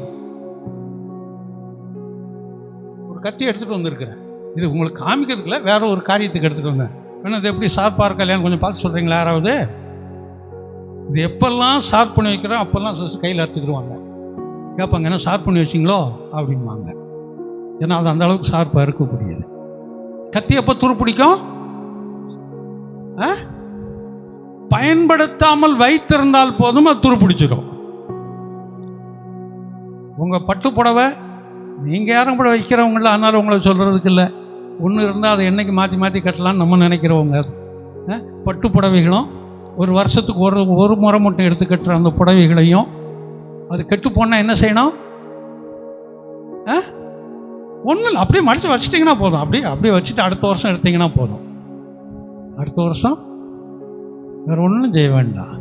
ஒரு கத்தி எடுத்துட்டு வந்திருக்கிறேன், இது உங்களுக்கு காமிக்கிறதுக்குல, வேற ஒரு காரியத்துக்கு எடுத்துட்டு வந்தேன். இது எப்படி ஷார்ப்பாக இருக்கலையான்னு கொஞ்சம் பார்த்து சொல்றீங்களா யாராவது? இது எப்பெல்லாம் ஷார்ப் பண்ணி வைக்கிறோம் அப்பெல்லாம் கையில் எடுத்துக்கிடுவாங்க. கேட்பாங்க, என்ன ஷார்ப் பண்ணி வச்சிங்களோ அப்படின்வாங்க. ஏன்னா அது அந்த அளவுக்கு ஷார்ப்பாக இருக்கக்கூடியது. கத்தி எப்போ துருப்பிடிக்கும்? பயன்படுத்தாமல் வைத்திருந்தால் போதும் அது துருப்பிடிச்சிடும். உங்க பட்டு புடவை நீங்க யாரும் கூட வைக்கிறவங்கள, அதனால உங்களை சொல்றதுக்கு இல்லை. ஒன்று இருந்தால் அதை என்னைக்கு மாற்றி மாற்றி கட்டலான்னு நம்ம நினைக்கிறவங்க. பட்டு புடவைகளும் ஒரு வருஷத்துக்கு ஒரு முறை மட்டும் எடுத்து கட்டுற அந்த புடவைகளையும், அது கெட்டு போனால் என்ன செய்யணும்? ஒன்றும் இல்லை, அப்படியே மடித்து வச்சுட்டிங்கன்னா போதும். அப்படியே வச்சுட்டு அடுத்த வருஷம் எடுத்தீங்கன்னா போதும். அடுத்த வருஷம் வேற ஒன்றும் செய்ய வேண்டாம்.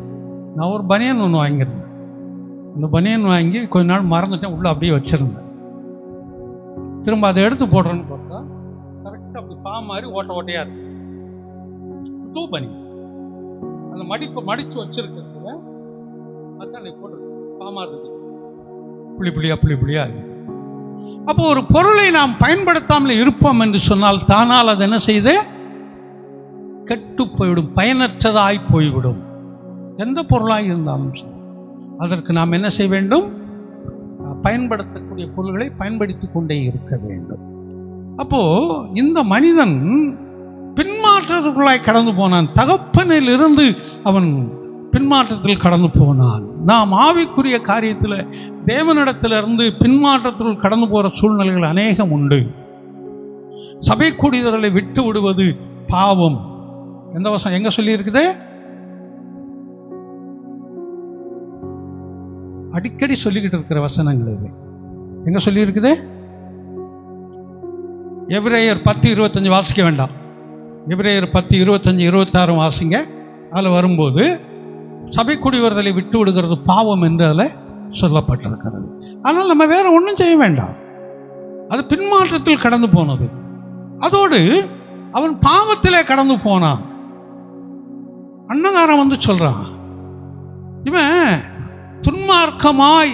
நான் ஒரு பனியன் ஒன்று வாங்கியிருந்தேன். அந்த பனியன் வாங்கி கொஞ்ச நாள் மறந்துட்டேன், உள்ள அப்படியே வச்சிருந்தேன். திரும்ப அதை எடுத்து போடுறேன்னு பார்த்தா கரெக்டாக அப்படி பா மாதிரி ஓட்டையா இருக்கு. புது பனியன், அந்த மடிச்சு வச்சிருக்கிறதுல அதான் போட்டு பாமா இருக்கு, புள்ளி புள்ளியா இருக்கு. அப்போ ஒரு பொருளை நாம் பயன்படுத்தாமல் இருப்போம் என்று சொன்னால் தானால் அது என்ன செய்து கெட்டு போய்விடும், பயனற்றதாய் போய்விடும். எந்த பொருளாக இருந்தாலும் அதற்கு நாம் என்ன செய்ய வேண்டும்? பயன்படுத்தக்கூடிய பொருள்களை பயன்படுத்தி கொண்டே இருக்க வேண்டும். அப்போ இந்த மனிதன் பின்மாற்றத்துக்குள்ளாய் கடந்து போனான். தகப்பனில் இருந்து அவன் பின்மாற்றத்தில் கடந்து போனான். நாம் ஆவிக்குரிய காரியத்தில் தேவனிடத்திலிருந்து பின்மாற்றத்திற்குள் கடந்து போகிற சூழ்நிலைகள் அநேகம் உண்டு. சபை கூடியவர்களை விட்டு விடுவது பாவம். எந்த வசனம் எங்க சொல்லி இருக்குது? அடிக்கடி சொல்லிக்கிட்டு இருக்கிற வசனங்கள் இது. எங்க சொல்லி இருக்குது? எபிரேயர் 10:25 வாசிக்க வேண்டாம். எபிரேயர் 10:25, 26 வாசிங்க. அதில் வரும்போது சபை கூடியவர்களை விட்டு விடுகிறது பாவம் என்று அதில் சொல்லப்பட்டிருக்கிறது. ஆனால் நம்ம வேற ஒன்றும் செய்ய வேண்டாம். அது பின்மாற்றத்தில் கடந்து போனது. அதோடு அவன் பாவத்திலே கடந்து போனான். அண்ணங்காரன் வந்து சொல்றான், இவன் துன்மார்க்கமாய்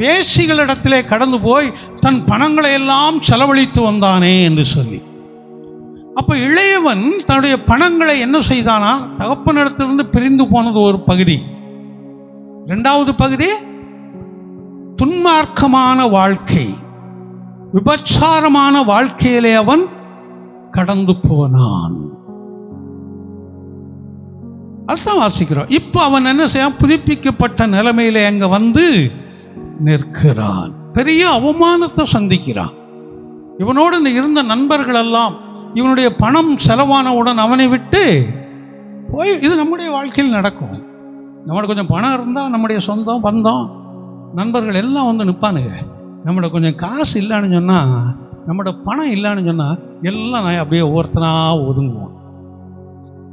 வேசிகளிடத்திலே கடந்து போய் தன் பணங்களை எல்லாம் செலவழித்து வந்தானே என்று சொல்லி. அப்ப இளையவன் தன்னுடைய பணங்களை என்ன செய்தானா? தகப்பனிடத்திலிருந்து பிரிந்து போனது ஒரு பகுதி. இரண்டாவது பகுதி துன்மார்க்கமான வாழ்க்கை, விபச்சாரமான வாழ்க்கையிலே அவன் கடந்து போனான். அதுதான் வாசிக்கிறோம். இப்ப அவன் என்ன செய்ய? புதுப்பிக்கப்பட்ட நிலைமையில அங்க வந்து நிற்கிறான். பெரிய அவமானத்தை சந்திக்கிறான். இவனோடு இருந்த நண்பர்கள் எல்லாம் இவனுடைய பணம் செலவானவுடன் அவனை விட்டு போய், இது நம்முடைய வாழ்க்கையில் நடக்கும். நம்மளுக்கு கொஞ்சம் பணம் இருந்தால் நம்முடைய சொந்தம் பந்தம் நண்பர்கள் எல்லாம் வந்து நிற்பானுங்க. நம்மளோட கொஞ்சம் காசு இல்லைன்னு சொன்னால், நம்மளோட பணம் இல்லைன்னு சொன்னால் எல்லாம் நான் அப்படியே ஒவ்வொருத்தனாக ஒதுங்குவோம்.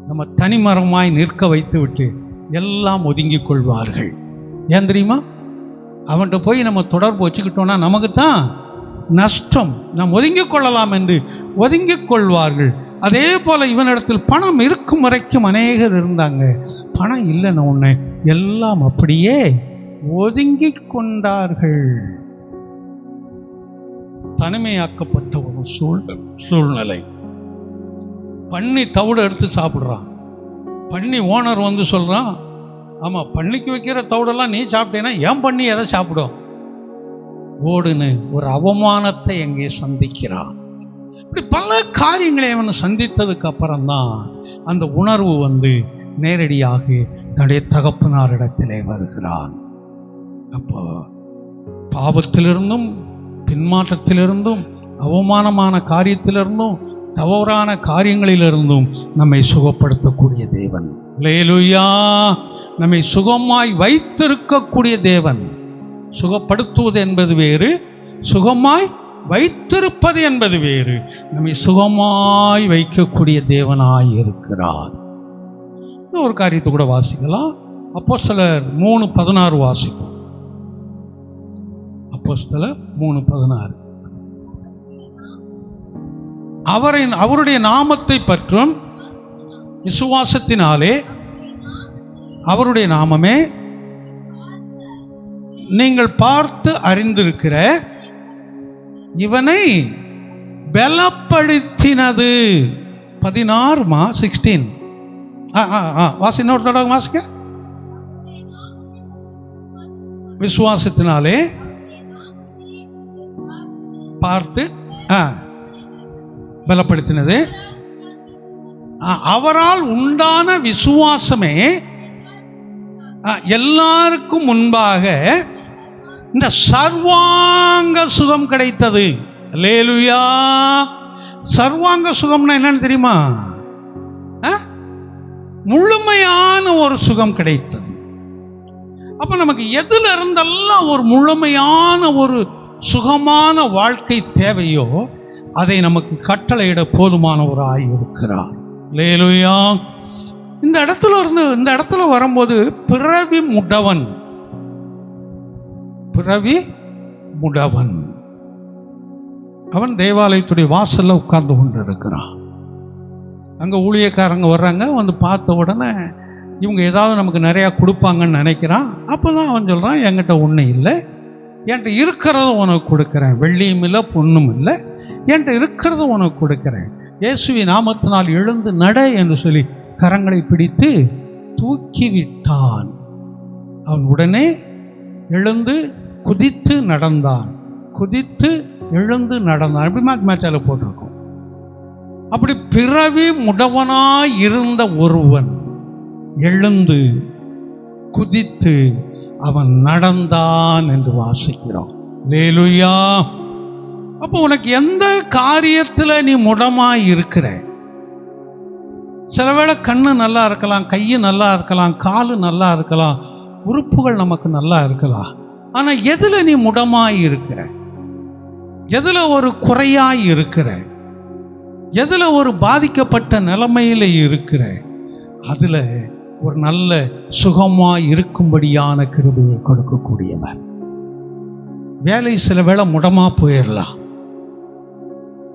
நம்ம தனிமரமாய் நிற்க வைத்து விட்டு எல்லாம் ஒதுங்கிக் கொள்வார்கள். ஏன் தெரியுமா? அவன்கிட்ட போய் நம்ம தொடர்பு வச்சுக்கிட்டோம்னா நமக்கு தான் நஷ்டம். நாம் ஒதுங்கிக் கொள்ளலாம் என்று ஒதுங்கிக் கொள்வார்கள். அதே போல இவனிடத்தில் பணம் இருக்கும் வரைக்கும் அநேகர் இருந்தாங்க. பணம் இல்லைன்னு ஒன்று எல்லாம் அப்படியே ஒதுங்கிக் கொண்டார்கள். தனிமையாக்கப்பட்ட ஒரு சூழ்நிலை. பன்னி தவிடு எடுத்து சாப்பிட்றான். பன்னி ஓனர் வந்து சொல்றான், ஆமா பன்னிக்கு வைக்கிற தவிடெல்லாம் நீ சாப்பிட்டேன்னா ஏன் பண்ணி எதை சாப்பிடும் ஓடுன்னு ஒரு அவமானத்தை எங்கே சந்திக்கிறான். இப்படி பல காரியங்களை அவன் சந்தித்ததுக்கு அப்புறம்தான் அந்த உணர்வு வந்து நேரடியாக தன்னுடைய தகப்பனாரிடத்திலே வருகிறான். அப்போ பாவத்திலிருந்தும் பின்மாற்றத்திலிருந்தும் அவமானமான காரியத்திலிருந்தும் தவறான காரியங்களிலிருந்தும் நம்மை சுகப்படுத்தக்கூடிய தேவன். அல்லேலூயா. நம்மை சுகமாய் வைத்திருக்கக்கூடிய தேவன். சுகப்படுத்துவது என்பது வேறு, சுகமாய் வைத்திருப்பது என்பது வேறு. நம்மை சுகமாய் வைக்கக்கூடிய தேவனாய் இருக்கிறார். ஒரு காரியத்தை கூட வாசிக்கலாம். அப்போஸ்தலர் 3:16 வாசிக்கும். அப்போஸ்தலர் 3:16. அவருடைய நாமத்தை பற்றும் விசுவாசத்தினாலே, அவருடைய நாமமே நீங்கள் பார்த்து அறிந்திருக்கிற இவனை பலப்படுத்தினது. 16 வாசி, இன்னொரு தடவை வாசிக்க. விசுவாசத்தினாலே பார்த்து பலப்படுத்தினது. அவரால் உண்டான விசுவாசமே எல்லாருக்கும் முன்பாக இந்த சர்வாங்க சுகம் கிடைத்தது. அல்லேலூயா. சர்வாங்க சுகம்னா என்னன்னு தெரியுமா? முழுமையான ஒரு சுகம் கிடைத்தது. அப்ப நமக்கு எதுல இருந்தெல்லாம் ஒரு முழுமையான ஒரு சுகமான வாழ்க்கை தேவையோ அதை நமக்கு கட்டளையிட போதுமானவராய் இருக்கிறார். அல்லேலூயா. இந்த இடத்துல வரும்போது பிறவி முடவன் அவன் தேவாலயத்துடைய வாசல்ல உட்கார்ந்து கொண்டு இருக்கிறான். அங்க ஊழியக்காரங்க வர்றாங்க. வந்து பார்த்த உடனே இவங்க ஏதாவது நமக்கு நிறைய கொடுப்பாங்கன்னு நினைக்கிறான். அப்பதான் அவன் சொல்றான், என்கிட்ட ஒன்றும் இல்லை, என்கிட்ட இருக்கிறத உனக்கு கொடுக்கிறேன். வெள்ளியும் இல்லை பொண்ணும் இல்லை, என்கிட்ட இருக்கிறத உனக்கு கொடுக்கிறேன். இயேசுவின் நாமத்தினால் எழுந்து நட என்று சொல்லி கரங்களை பிடித்து தூக்கிவிட்டான். அவன் உடனே எழுந்து குதித்து நடந்தான். குதித்து எழுந்து நடந்தான். அப்படி மேட்சால போட்டிருக்கோம். அப்படி பிறவி முடவனாய் இருந்த ஒருவன் எழுந்து குதித்து அவன் நடந்தான் என்று வாசிக்கிறோம். அல்லேலூயா. அப்போ உனக்கு எந்த காரியத்துல நீ முடமாய் இருக்கிற? சில வேளை கண்ணு நல்லா இருக்கலாம், கையை நல்லா இருக்கலாம், காலு நல்லா இருக்கலாம், உறுப்புகள் நமக்கு நல்லா இருக்கலாம். ஆனா எதுல நீ முடமாய் இருக்கிற? எதுல ஒரு குறையாய் இருக்கிற? எதுல ஒரு பாதிக்கப்பட்ட நிலைமையில இருக்கிற? அதுல ஒரு நல்ல சுகமாய் இருக்கும்படியான கிருபையை கொடுக்கக்கூடியவர். வேலை சில வேளை முடமா போயிடலாம்,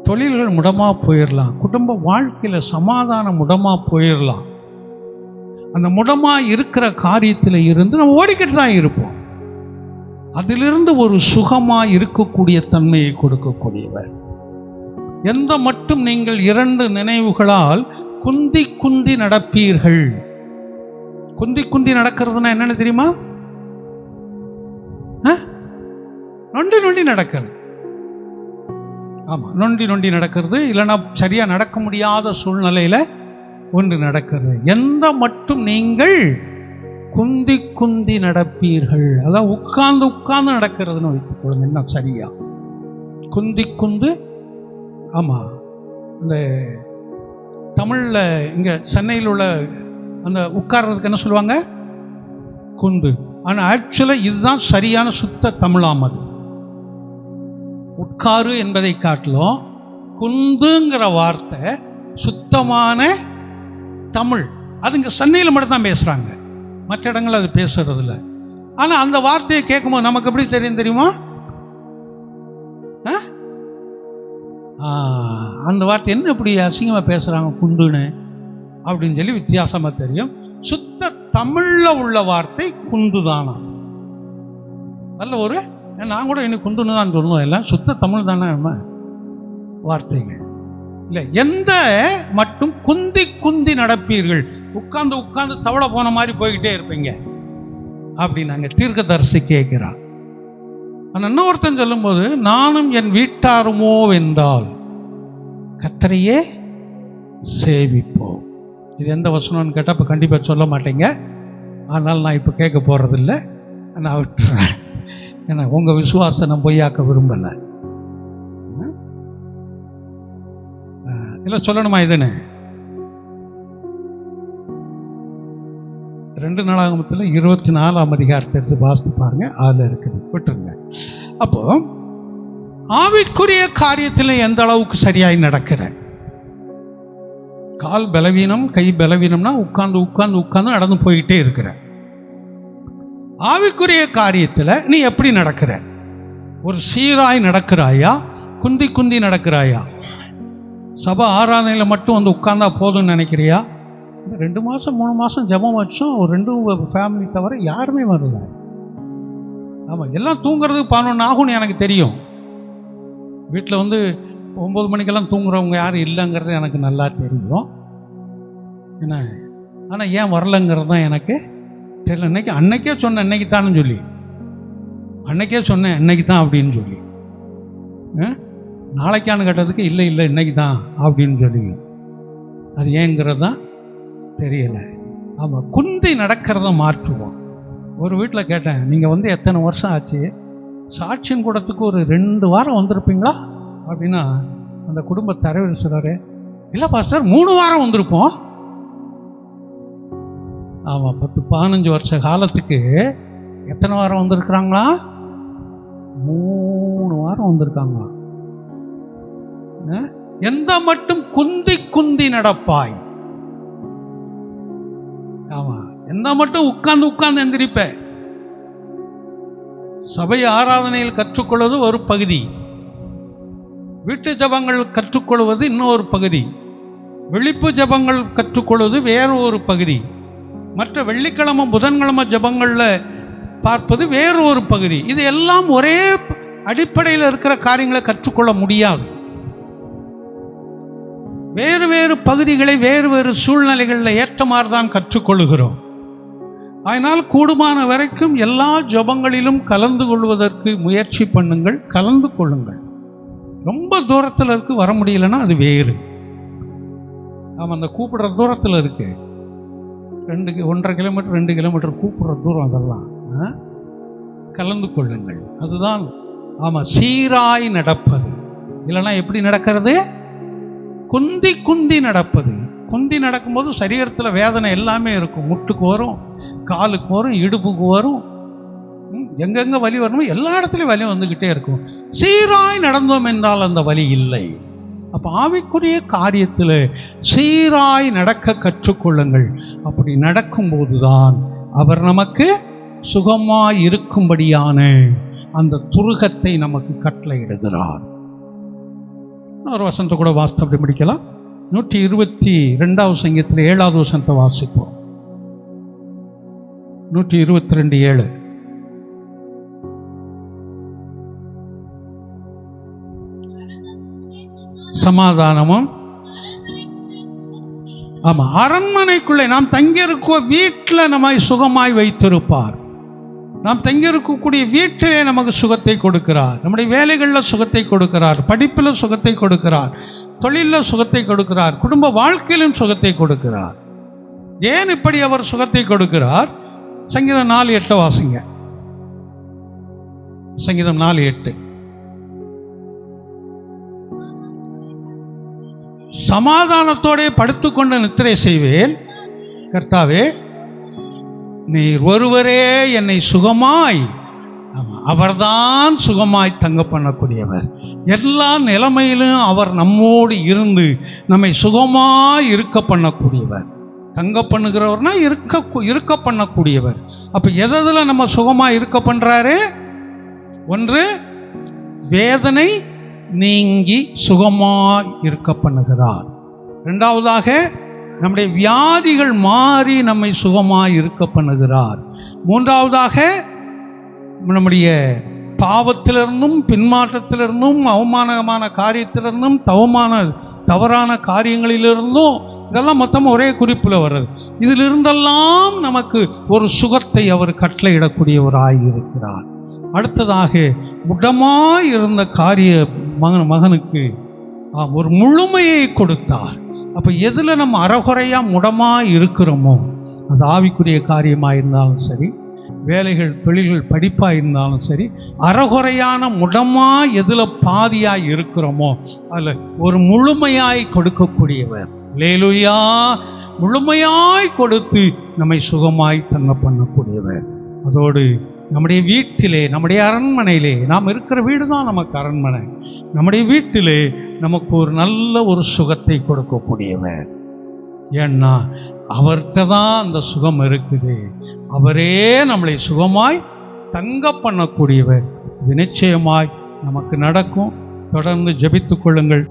தொழில்கள் முடமா போயிடலாம், குடும்ப வாழ்க்கையில சமாதானம் முடமா போயிடலாம். அந்த முடமா இருக்கிற காரியத்தில் இருந்து நம்ம ஓடிக்கிட்டு தான் இருப்போம். அதிலிருந்து ஒரு சுகமா இருக்கக்கூடிய தன்மையை கொடுக்கக்கூடியவர். எந்த மட்டும் நீங்கள் 2 நினைவுகளால் குந்தி குந்தி நடப்பீர்கள். குந்தி குந்தி நடக்கிறதுனா என்னன்னு தெரியுமா? நொண்டி நொண்டி நடக்கிறது. ஆமா, நொண்டி நொண்டி நடக்கிறது, இல்லைன்னா சரியா நடக்க முடியாத சூழ்நிலையில ஒன்று நடக்கிறது. எந்த மட்டும் நீங்கள் குந்தி குந்தி நடப்பீர்கள், அதான் உட்கார்ந்து உட்கார்ந்து நடக்கிறதுன்னு வைத்துக் கொள்ளுங்க. என்ன சரியா குந்தி குந்து. ஆமா, இந்த தமிழ்ல இங்க சென்னையில் உள்ள அந்த உட்கார்றதுக்கு என்ன சொல்லுவாங்க? குந்து. ஆனா ஆக்சுவலா இதுதான் சரியான சுத்த தமிழாமது. உட்காரு என்பதை காட்டிலும் குந்துங்கிற வார்த்தை சுத்தமான தமிழ். அது இங்க சென்னையில் மட்டும் தான் பேசுறாங்க, மற்ற இடங்கள் அது பேசுறது இல்லை. ஆனா அந்த வார்த்தையை கேட்கும்போது நமக்கு எப்படி தெரியும் தெரியுமா? அந்த வார்த்தை என்ன இப்படி அசிங்கமா பேசுறாங்க குந்துன்னு அப்படின்னு சொல்லி வித்தியாசமா தெரியும். சுத்த தமிழ்ல உள்ள வார்த்தை குந்துதானா. நல்ல ஒரு, நான் கூட இன்னும் குந்துன்னு தான் சொல்லணும், எல்லாம் சுத்த தமிழ் தானே வார்த்தைகள் இல்லை. எந்த மட்டும் குந்தி குந்தி நடப்பீர்கள், உட்கார்ந்து உட்கார்ந்து தவளை போன மாதிரி போய்கிட்டே இருப்பீங்க அப்படின்னு அங்க தீர்க்கதரிசி கேட்கிறான். ஆனா இன்னொருத்தன் சொல்லும் போது, நானும் என் வீட்டாருமோ என்றால் கர்த்தரையே சேவிப்போம். இது எந்த வசனம்னு கேட்டால் இப்போ கண்டிப்பாக சொல்ல மாட்டேங்க. ஆனால் நான் இப்போ கேட்க போறதில்லை, நான் விட்டுறேன். ஏன்னா உங்க விசுவாசம் நான் பொய்யாக்க விரும்பல. இல்லை சொல்லணுமா? இதுன்னு 2 நாளாகமத்தில் 24ஆம் அதிகாரத்தை எடுத்து வாசித்து பாருங்க, அதில் இருக்குது, விட்டுருங்க. அப்போ ஆவிக்குரிய காரியத்தில் எந்த அளவுக்கு சரியாய் நடக்கிற? கால் பலவீனம், கை பலவீனம்னா உட்கார்ந்து உட்கார்ந்து உட்கார்ந்து நடந்து போயிட்டே இருக்கிற. ஆவிக்குரிய காரியத்தில் நீ எப்படி நடக்கிற? ஒரு சீராய் நடக்கிறாயா, குந்தி குந்தி நடக்கிறாயா? சபை ஆராதனையில் மட்டும் வந்து உட்கார்ந்தா போதும்னு நினைக்கிறியா? 2 மாதம் 3 மாதம் ஜெபம் வச்சோம், ஒரு 2 ஃபேமிலி தவிர யாருமே வரல. ஆமாம், எல்லாம் தூங்குறதுக்கு 11 ஆகும்னு எனக்கு தெரியும். வீட்டில் வந்து 9 மணிக்கெல்லாம் தூங்குறவங்க யாரும் இல்லைங்கிறது எனக்கு நல்லா தெரியும். என்ன, ஆனால் ஏன் வரலங்கிறது தான் எனக்கு தெரியல. அன்னைக்கே சொன்னேன் இன்னைக்கு தான்னு சொல்லி, அன்னைக்கே சொன்னேன் இன்னைக்கு தான் அப்படின்னு சொல்லி, நாளைக்கானு கேட்டதுக்கு இல்லை இல்லை இன்னைக்கு தான் அப்படின்னு சொல்லி, அது ஏங்கிறது தான் தெரியல. ஆமாம், குந்தி நடக்கிறத மாற்றுவோம். ஒரு வீட்டில் கேட்டேன், நீங்கள் வந்து எத்தனை வருஷம் ஆச்சு? சாட்சியம் கூடத்துக்கு ஒரு 2 வாரம் வந்திருப்பீங்களா அப்படின்னா, அந்த குடும்ப தலைவர் சொல்றாரு, இல்லை பாஸ்டர் 3 வாரம் வந்திருப்போம். ஆமாம், 10-15 வருஷ காலத்துக்கு எத்தனை வாரம் வந்திருக்கிறாங்களா? 3 வாரம் வந்திருக்காங்களா? எந்த மட்டும் குந்தி குந்தி நடப்பாய்? ஆமா, எந்த மட்டும் உட்கார்ந்து உட்கார்ந்து எந்திரிப்ப? சபை ஆராதனையில் கற்றுக்கொள்வது ஒரு பகுதி, வீட்டு ஜபங்கள் கற்றுக்கொள்வது இன்னொரு பகுதி, விழிப்பு ஜபங்கள் கற்றுக்கொள்வது வேறு ஒரு பகுதி, மற்ற வெள்ளிக்கிழமை புதன்கிழமை ஜபங்கள்ல பார்ப்பது வேறு ஒரு பகுதி. இது எல்லாம் ஒரே அடிப்படையில் இருக்கிற காரியங்களை கற்றுக்கொள்ள முடியாது. வேறு வேறு பகுதிகளை வேறு வேறு சூழ்நிலைகளில் ஏற்ற மாதிரி தான் கற்றுக்கொள்கிறோம். அதனால் கூடுமான வரைக்கும் எல்லா ஜபங்களிலும் கலந்து கொள்வதற்கு முயற்சி பண்ணுங்கள், கலந்து கொள்ளுங்கள். ரொம்ப தூரத்தில் இருக்கு, வர முடியலன்னா அது வேறு. ஆமாம், அந்த கூப்பிடுற தூரத்தில் இருக்கு. 1.5 கிலோமீட்டர் 2 கிலோமீட்டர் கூப்பிடுற தூரம். அதெல்லாம் கலந்து கொள்ளுங்கள். அதுதான் ஆமாம், சீராய் நடப்பது. இல்லைன்னா எப்படி நடக்கிறது? குந்தி குந்தி நடப்பது. குந்தி நடக்கும்போது சரீரத்தில் வேதனை எல்லாமே இருக்கும். முட்டுக்கு வரும், காலுக்கு வரும், இடுப்புக்கு வரும், எங்கெங்க வலி வரணும் எல்லா இடத்துலையும் வலி வந்துக்கிட்டே இருக்கும். சீராய் நடந்தோம் என்றால் அந்த வலி இல்லை. அப்போ ஆவிக்குரிய காரியத்தில் சீராய் நடக்க கற்றுக்கொள்ளுங்கள். அப்படி நடக்கும்போது தான் அவர் நமக்கு சுகமாய் இருக்கும்படியான அந்த துருகத்தை நமக்கு கட்டளையிடுகிறார். ஒரு வசனத்தை கூட வாசித்து அப்படி முடிக்கலாம். 122வது சங்கீதத்தில் 7வது வசனத்தை வாசிப்போம். 122:7. சமாதானமும் ஆமா, அரண்மனைக்குள்ளே நாம் தங்கியிருக்க வீட்டில் நம்மை சுகமாய் வைத்திருப்பார். நாம் தங்கியிருக்கக்கூடிய வீட்டிலே நமக்கு சுகத்தை கொடுக்கிறார். நம்முடைய வேலைகளில் சுகத்தை கொடுக்கிறார், படிப்பில் சுகத்தை கொடுக்கிறார், தொழிலில் சுகத்தை கொடுக்கிறார், குடும்ப வாழ்க்கையிலும் சுகத்தை கொடுக்கிறார். ஏன் இப்படி அவர் சுகத்தை கொடுக்கிறார்? சங்கீதம் 4:8 வாசிங்க. சங்கீதம் 4:8. சமாதானத்தோட படுத்துக்கொண்டு நித்திரை செய்வேன், கர்த்தாவே நீர் ஒருவரே என்னை சுகமாய், அவர்தான் சுகமாய் தங்க பண்ணக்கூடியவர். எல்லா நிலைமையிலும் அவர் நம்மோடு இருந்து நம்மை சுகமாய் இருக்க பண்ணக்கூடியவர். தங்க பண்ணுகிறவர்னா இருக்க பண்ணக்கூடியவர். அப்ப எதில் நம்ம சுகமாய் இருக்க பண்றாரு? ஒன்று, வேதனை நீங்கி சுகமாய் இருக்க பண்ணுகிறார். இரண்டாவதாக, நம்முடைய வியாதிகள் மாறி நம்மை சுகமாய் இருக்க பண்ணுகிறார். மூன்றாவதாக, நம்முடைய பாவத்திலிருந்தும் பின்மாற்றத்திலிருந்தும் அவமானமான காரியத்திலிருந்தும் தவறான காரியங்களிலிருந்தும், இதெல்லாம் மொத்தம் ஒரே குறிப்பில் வருது. இதிலிருந்தெல்லாம் நமக்கு ஒரு சுகத்தை அவர் கட்டளையிடக்கூடியவராய் இருக்கிறார். அடுத்ததாக, முடமாய் இருந்த மகனுக்கு ஒரு முழுமையை கொடுத்தார். அப்ப எதுல நம்ம அறகுறையா முடமாய் இருக்கிறோமோ, அது ஆவிக்குரிய காரியமாக இருந்தாலும் சரி, வேலைகள் தொழில்கள் படிப்பாக இருந்தாலும் சரி, அறகுறையான முடமாய் எதுல பாதியாய் இருக்கிறோமோ அதில் ஒரு முழுமையாய் கொடுக்கக்கூடியவர். அல்லேலூயா! முழுமையாய் கொடுத்து நம்மை சுகமாய் தங்க பண்ணக்கூடியவர். அதோடு நம்முடைய வீட்டிலே, நம்முடைய அரண்மனையிலே, நாம் இருக்கிற வீடு தான் நமக்கு அரண்மனை, நம்முடைய வீட்டிலே நமக்கு ஒரு நல்ல ஒரு சுகத்தை கொடுக்கக்கூடியவர். ஏன்னா அவர்கிட்ட தான் அந்த சுகம் இருக்குது. அவரே நம்மளை சுகமாய் தங்க பண்ணக்கூடியவர். இது நிச்சயமாய் நமக்கு நடக்கும். தொடர்ந்து ஜெபித்துக் கொள்ளுங்கள்.